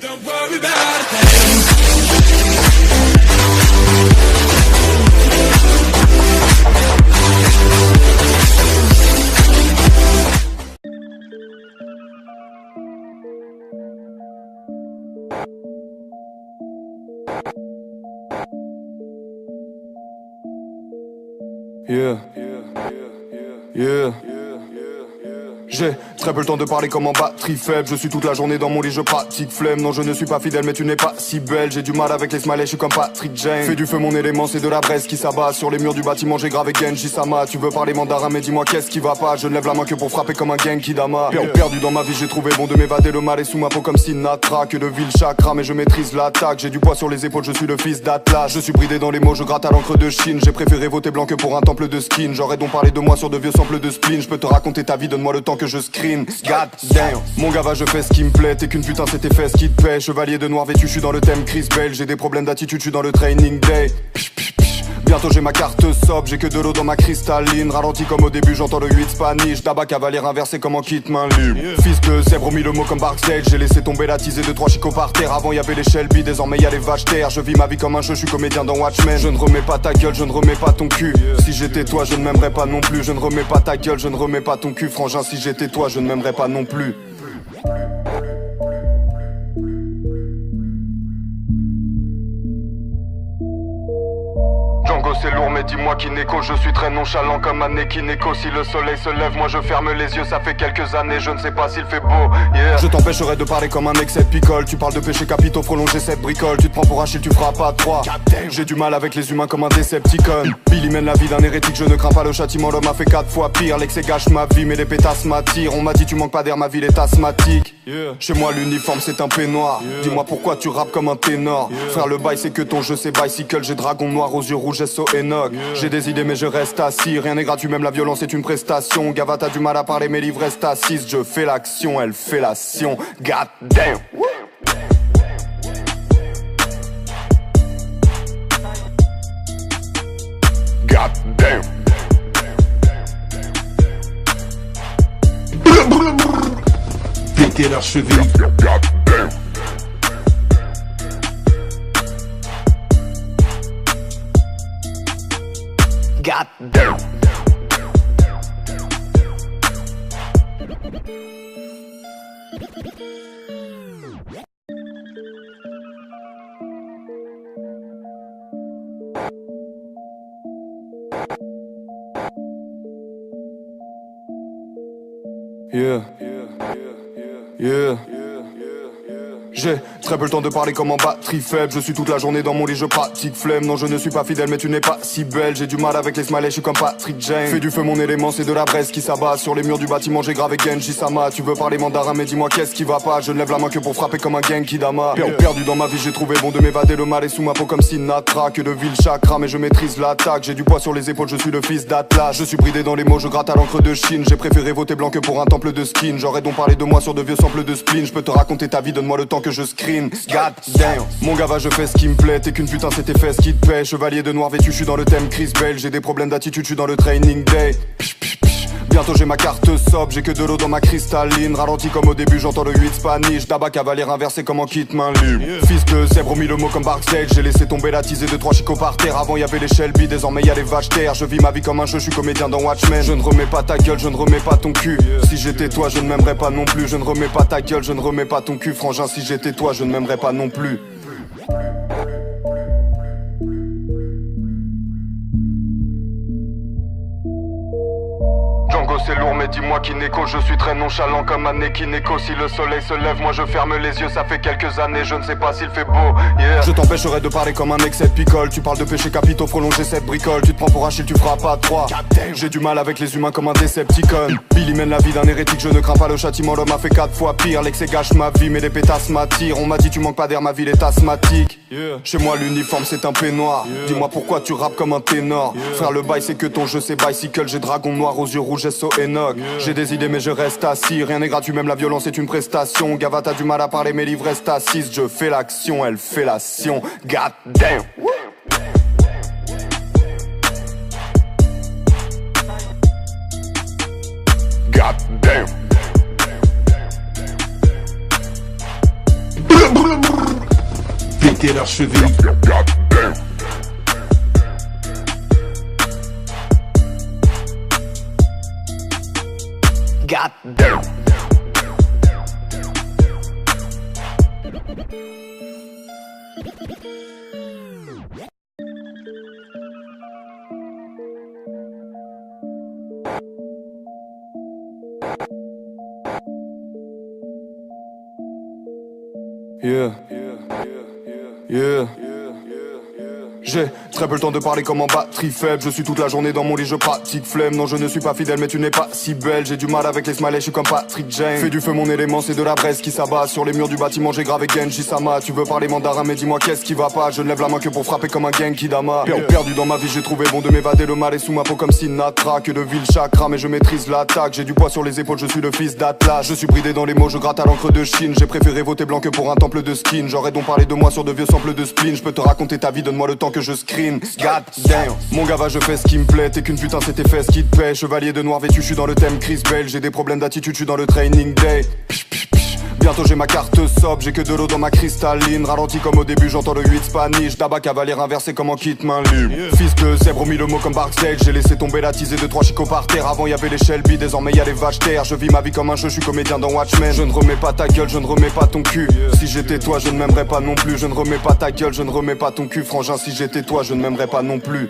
Don't worry about it. Yeah. J'ai très peu le temps de parler comme en batterie faible. Je suis toute la journée dans mon lit, je pratique flemme. Non, je ne suis pas fidèle, mais tu n'es pas si belle. J'ai du mal avec les smileys, je suis comme Patrick Jane. Fais du feu, mon élément, c'est de la braise qui s'abat. Sur les murs du bâtiment, j'ai gravé Genji Sama. Tu veux parler mandarin, mais dis-moi qu'est-ce qui va pas. Je ne lève la main que pour frapper comme un Genki Dama. Perdu dans ma vie, j'ai trouvé bon de m'évader. Le mal est sous ma peau comme Sinatra. Que de vil chakra, mais je maîtrise l'attaque. J'ai du poids sur les épaules, je suis le fils d'Atlas. Je suis bridé dans les mots, je gratte à l'encre de Chine. J'ai préféré voter blanc que pour un temple de skin. J'aurais donc parlé de moi sur de vieux samples de spleen. Je peux te raconter ta vie, donne-moi le temps que je scream. God damn. Mon gars va, je fais ce qui me plaît. T'es qu'une putain, c'est tes fesses qui te paient. Chevalier de noir vêtu, je suis dans le thème Chris Bale. J'ai des problèmes d'attitude, je suis dans le training day. Bientôt j'ai ma carte sobre, j'ai que de l'eau dans ma cristalline. Ralenti comme au début, j'entends le 8 Spanish. D'abord cavalier inversé comme en kit main libre. Fils de zèbre, mis le mot comme backstage. J'ai laissé tomber la tisée de 3 chicots par terre. Avant y'avait les Shelby, désormais y'a les vaches terre. Je vis ma vie comme un jeu, je suis comédien dans Watchmen. Je ne remets pas ta gueule, je ne remets pas ton cul. Si j'étais toi, je ne m'aimerais pas non plus. Je ne remets pas ta gueule, je ne remets pas ton cul. Frangin, si j'étais toi, je ne m'aimerais pas non plus. Django c'est lourd mais dis-moi Kineko. Je suis très nonchalant comme un Ekineko. Si le soleil se lève moi je ferme les yeux. Ça fait quelques années je ne sais pas s'il fait beau, yeah. Je t'empêcherai de parler comme un excès de picole. Tu parles de péché capitaux, prolonger cette bricole. Tu te prends pour Achille, tu feras pas 3. J'ai du mal avec les humains comme un Decepticon. Billy mène la vie d'un hérétique, je ne crains pas le châtiment. L'homme a fait 4 fois pire. L'excès gâche ma vie mais les pétasses m'attirent. On m'a dit tu manques pas d'air, ma ville est asthmatique, yeah. Chez moi l'uniforme c'est un peignoir, yeah. Dis-moi pourquoi tu rappes comme un ténor, yeah. Frère le bail c'est que ton jeu c'est bicycle. J'ai dragon noir aux yeux rouges SO Enoch, yeah. J'ai des idées mais je reste assis. Rien n'est gratuit, même la violence est une prestation. Gava t'as du mal à parler, mes livres restent assises. Je fais l'action, elle fait l'action. God damn. God damn. Péter leur cheville. God damn. God damn. Yeah. J'ai très peu le temps de parler comme en batterie faible. Je suis toute la journée dans mon lit, je pratique flemme. Non, je ne suis pas fidèle, mais tu n'es pas si belle. J'ai du mal avec les smileys, je suis comme Patrick Jane. Fais du feu, mon élément, c'est de la braise qui s'abat. Sur les murs du bâtiment, j'ai gravé Genji Sama. Tu veux parler mandarin, mais dis-moi qu'est-ce qui va pas. Je ne lève la main que pour frapper comme un Genki Dama. Perdu dans ma vie, j'ai trouvé bon de m'évader. Le mal est sous ma peau comme Sinatra. Que de vil chakra, mais je maîtrise l'attaque. J'ai du poids sur les épaules, je suis le fils d'Atlas. Je suis bridé dans les mots, je gratte à l'encre de Chine. J'ai préféré voter blanc que pour un temple de skin. J'aurais donc parlé de moi sur de vieux samples de spleen. Je peux te raconter ta vie, donne-moi le temps que je scream. God damn. Mon gars va, je fais ce qui me plaît. T'es qu'une putain, c'est tes fesses qui te paient. Chevalier de noir vêtu, je suis dans le thème Chris Bale. J'ai des problèmes d'attitude, je suis dans le training day. Bientôt j'ai ma carte sobre, j'ai que de l'eau dans ma cristalline. Ralenti comme au début, j'entends le 8 Spanish. D'abord cavalier inversé comme en kit main libre, yeah. Fils de zèbre, mis le mot comme backstage. J'ai laissé tomber la tisée de 3 chicots par terre. Avant y'avait les Shelby, désormais y'a les vaches terre. Je vis ma vie comme un jeu, je suis comédien dans Watchmen. Je ne remets pas ta gueule, je ne remets pas ton cul, yeah. Si j'étais toi, je ne m'aimerais pas non plus. Je ne remets pas ta gueule, je ne remets pas ton cul. Frangin, si j'étais toi, je ne m'aimerais pas non plus. Django c'est lourd mais dis-moi Kineko. Je suis très nonchalant comme un Ekineko. Si le soleil se lève moi je ferme les yeux. Ça fait quelques années je ne sais pas s'il fait beau, yeah. Je t'empêcherai de parler comme un excès de picole. Tu parles de péché capitaux, prolonger cette bricole. Tu te prends pour Achille, tu feras pas 3. J'ai du mal avec les humains comme un Decepticon. Billy mène la vie d'un hérétique, je ne crains pas le châtiment. L'homme a fait 4 fois pire. L'excès gâche ma vie mais les pétasses m'attirent. On m'a dit tu manques pas d'air, ma ville est asthmatique, yeah. Chez moi l'uniforme c'est un peignoir, yeah. Dis-moi pourquoi tu rappes comme un ténor, yeah. Frère le bail c'est que ton jeu c'est bicycle. J'ai dragon noir aux yeux rouges SO Enoch, yeah. J'ai des idées mais je reste assis. Rien n'est gratuit, même la violence est une prestation. Gava t'as du mal à parler, mes livres restent assises. Je fais l'action, elle fait l'action. God damn. God damn. Péter leur cheville. God damn. Yeah. J'ai très peu le temps de parler comme en batterie faible. Je suis toute la journée dans mon lit, je pratique flemme. Non, je ne suis pas fidèle, mais tu n'es pas si belle. J'ai du mal avec les smileys, je suis comme Patrick Jane. Fais du feu, mon élément, c'est de la braise qui s'abat. Sur les murs du bâtiment, j'ai gravé Genji Sama. Tu veux parler mandarin, mais dis-moi qu'est-ce qui va pas. Je ne lève la main que pour frapper comme un Genki Dama. Perdu dans ma vie, j'ai trouvé bon de m'évader. Le mal est sous ma peau comme Sinatra. Que de ville chakra, mais je maîtrise l'attaque. J'ai du poids sur les épaules, je suis le fils d'Atlas. Je suis bridé dans les mots, je gratte à l'encre de Chine. J'ai préféré voter blanc que pour un temple de skin. J'aurais donc parlé de moi sur de vieux samples de spleen. Je peux te raconter ta vie, donne-moi le temps que je screen. God damn, mon gava je fais ce qui me plaît. T'es qu'une putain, c'est tes fesses qui te paient. Chevalier de noir vêtu, je suis dans le thème Chris Bell. J'ai des problèmes d'attitude, je suis dans le training day. Pish, pish, pish. Bientôt j'ai ma carte sob, j'ai que de l'eau dans ma cristalline. Ralenti comme au début, j'entends le 8 Spanish. Tabac cavalier inversé comme en kit main libre. Fils de zèbre, mis le mot comme Barksdale. J'ai laissé tomber la tisée de 3 chicots par terre. Avant y'avait les Shelby, désormais y'a les vaches terre. Je vis ma vie comme un jeu, je suis comédien dans Watchmen. Je ne remets pas ta gueule, je ne remets pas ton cul. Si j'étais toi, je ne m'aimerais pas non plus. Je ne remets pas ta gueule, je ne remets pas ton cul. Frangin, si j'étais toi, je ne m'aimerais pas non plus.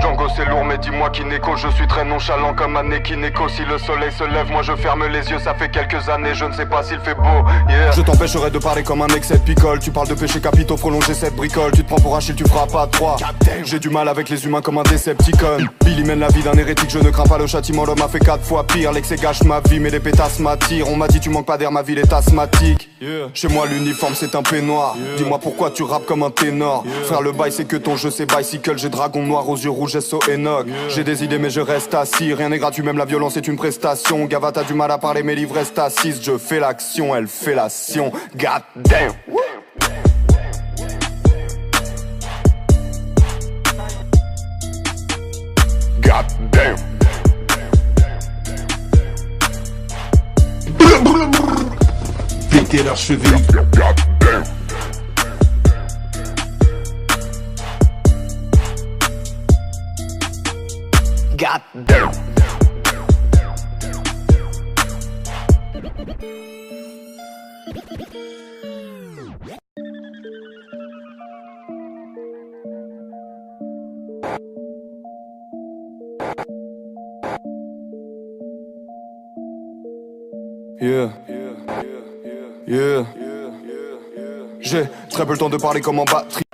Django c'est lourd mais dis-moi qui n'écho. Je suis très nonchalant comme un Neko. Si le soleil se lève moi je ferme les yeux. Ça fait quelques années je ne sais pas s'il fait beau, yeah. Je t'empêcherai de parler comme un excès de picole. Tu parles de péché capitaux, prolonger cette bricole. Tu te prends pour un shield, tu feras pas 3. J'ai du mal avec les humains comme un Decepticon. Billy mène la vie d'un hérétique, je ne crains pas le châtiment. L'homme a fait 4 fois pire, l'excès gâche ma vie. Mais les pétasses m'attirent, on m'a dit tu manques pas d'air, ma ville est asthmatique, yeah. Chez moi l'uniforme c'est un peignoir, yeah. Dis-moi pourquoi tu rappes comme un ténor, yeah. Frère le bail c'est que ton jeu c'est bicycle. J'ai dragon noir aux yeux rouges SO Enoch, yeah. J'ai des idées mais je reste assis. Rien n'est gratuit, même la violence est une prestation. Gava t'as du mal à parler, mes livres restent assises. Je fais l'action, elle fait l'action. God damn. God damn. Péter leur cheville. God damn. God damn. Yeah. J'ai très peu le temps de parler comme en batterie.